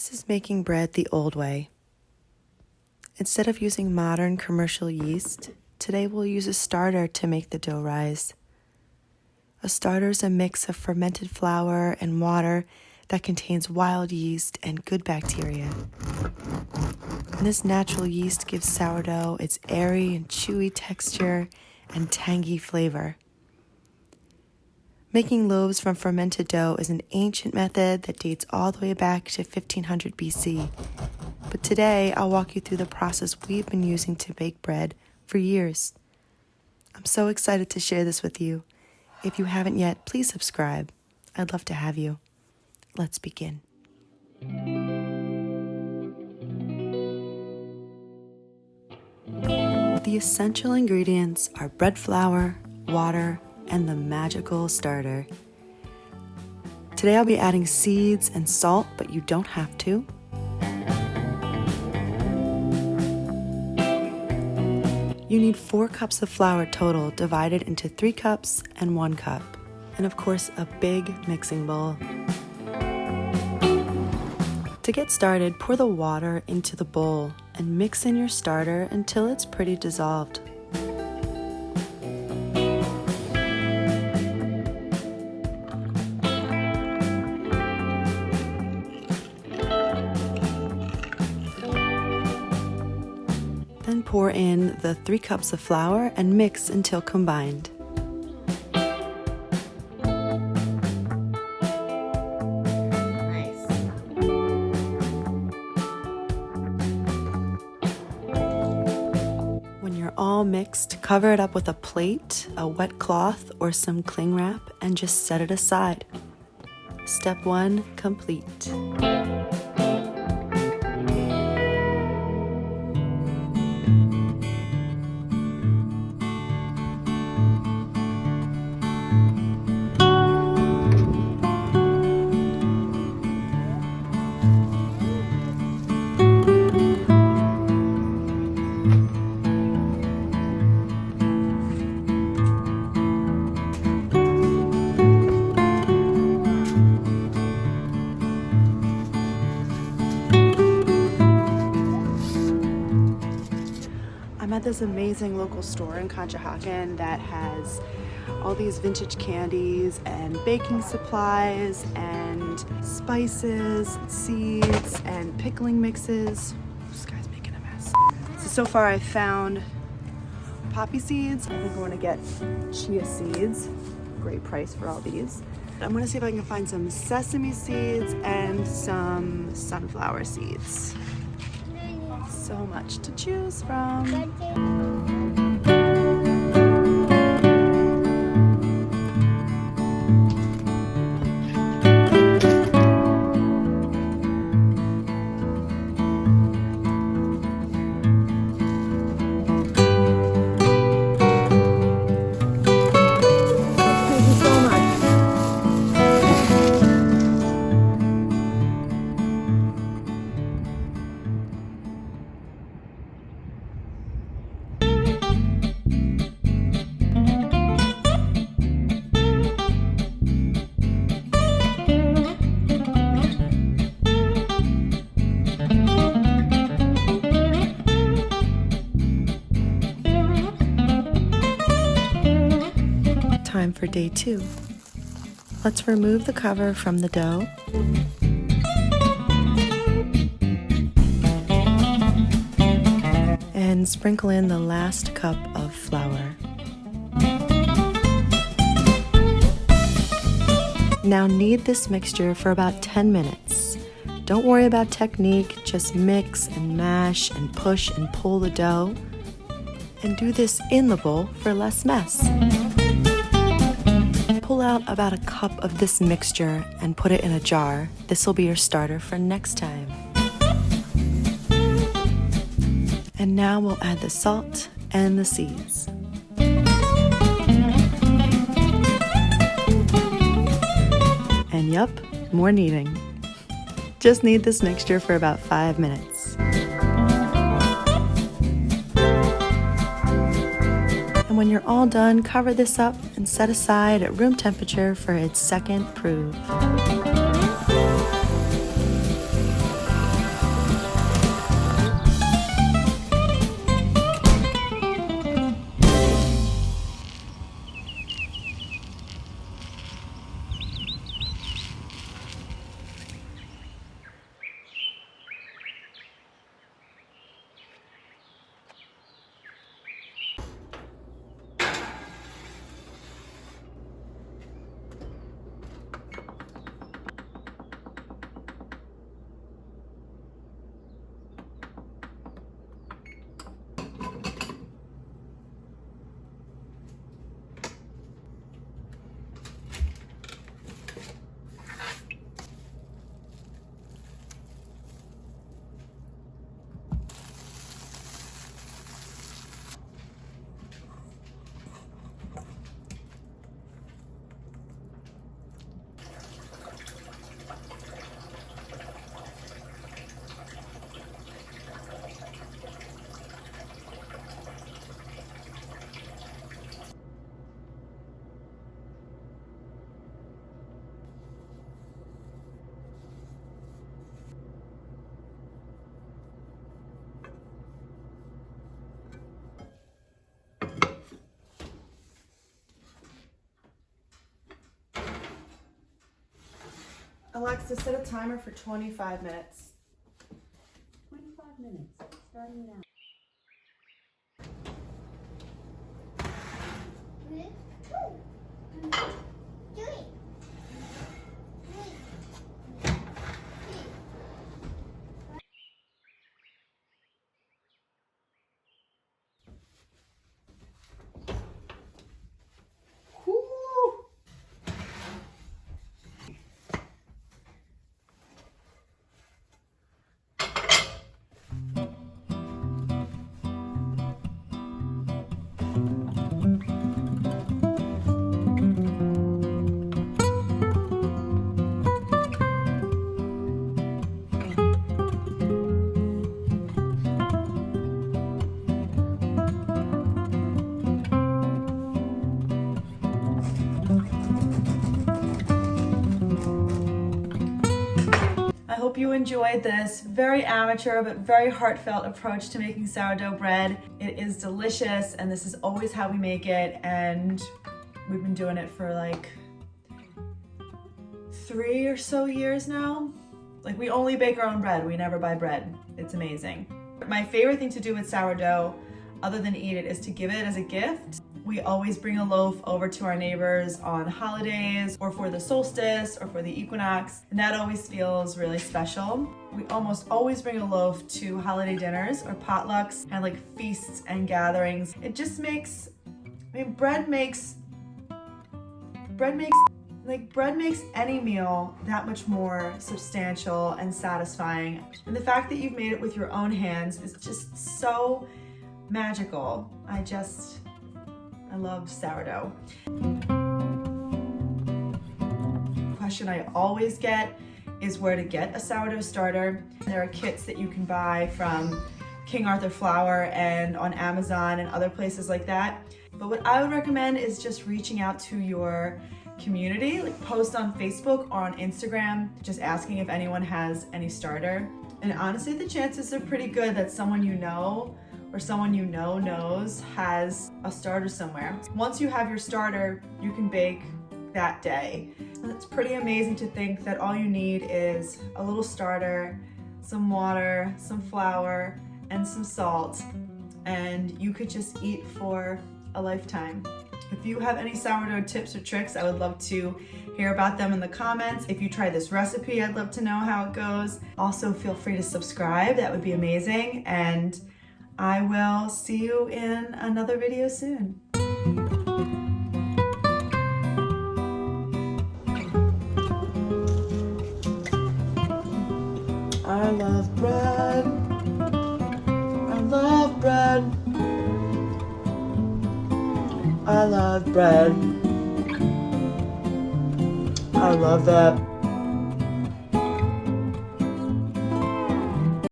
This is making bread the old way. Instead of using modern commercial yeast, today we'll use a starter to make the dough rise. A starter is a mix of fermented flour and water that contains wild yeast and good bacteria. And this natural yeast gives sourdough its airy and chewy texture and tangy flavor. Making loaves from fermented dough is an ancient method that dates all the way back to 1500 BC. But today, I'll walk you through the process we've been using to bake bread for years. I'm so excited to share this with you. If you haven't yet, please subscribe. I'd love to have you. Let's begin. The essential ingredients are bread flour, water, and the magical starter. Today I'll be adding seeds and salt, but you don't have to. You need 4 cups of flour total, divided into 3 cups and 1 cup. And of course, a big mixing bowl. To get started, pour the water into the bowl and mix in your starter until it's pretty dissolved. Then pour in the 3 cups of flour and mix until combined. Nice. When you're all mixed, cover it up with a plate, a wet cloth, or some cling wrap and just set it aside. Step 1 complete. I'm at this amazing local store in Conshohocken that has all these vintage candies and baking supplies and spices, seeds, and pickling mixes. This guy's making a mess. So far I've found poppy seeds. I think I want to get chia seeds. Great price for all these. I'm going to see if I can find some sesame seeds and some sunflower seeds. So much to choose from. Time for day 2. Let's remove the cover from the dough. And sprinkle in the last cup of flour. Now knead this mixture for about 10 minutes. Don't worry about technique, just mix and mash and push and pull the dough. And do this in the bowl for less mess. Pull out about a cup of this mixture and put it in a jar. This will be your starter for next time. And now we'll add the salt and the seeds. And yup, more kneading. Just knead this mixture for about 5 minutes. And when you're all done, cover this up and set aside at room temperature for its second proof. Alexa, set a timer for 25 minutes. 25 minutes, starting now. I hope you enjoyed this very amateur but very heartfelt approach to making sourdough bread. It is delicious, and this is always how we make it, and we've been doing it for like 3 or so years now. Like, we only bake our own bread, we never buy bread. It's amazing. My favorite thing to do with sourdough, other than eat it, is to give it as a gift. We always bring a loaf over to our neighbors on holidays or for the solstice or for the equinox, and that always feels really special. We almost always bring a loaf to holiday dinners or potlucks and like feasts and gatherings. It just makes, bread makes any meal that much more substantial and satisfying. And the fact that you've made it with your own hands is just so magical. I love sourdough. Question I always get is where to get a sourdough starter. There are kits that you can buy from King Arthur Flour and on Amazon and other places like that. But what I would recommend is just reaching out to your community, like post on Facebook or on Instagram, just asking if anyone has any starter. And honestly, the chances are pretty good that someone you know or someone you know knows has a starter somewhere. Once you have your starter, you can bake that day. It's pretty amazing to think that all you need is a little starter, some water, some flour, and some salt, and you could just eat for a lifetime. If you have any sourdough tips or tricks, I would love to hear about them in the comments. If you try this recipe, I'd love to know how it goes. Also, feel free to subscribe, that would be amazing, and I will see you in another video soon. I love bread. I love bread. I love bread. I love that.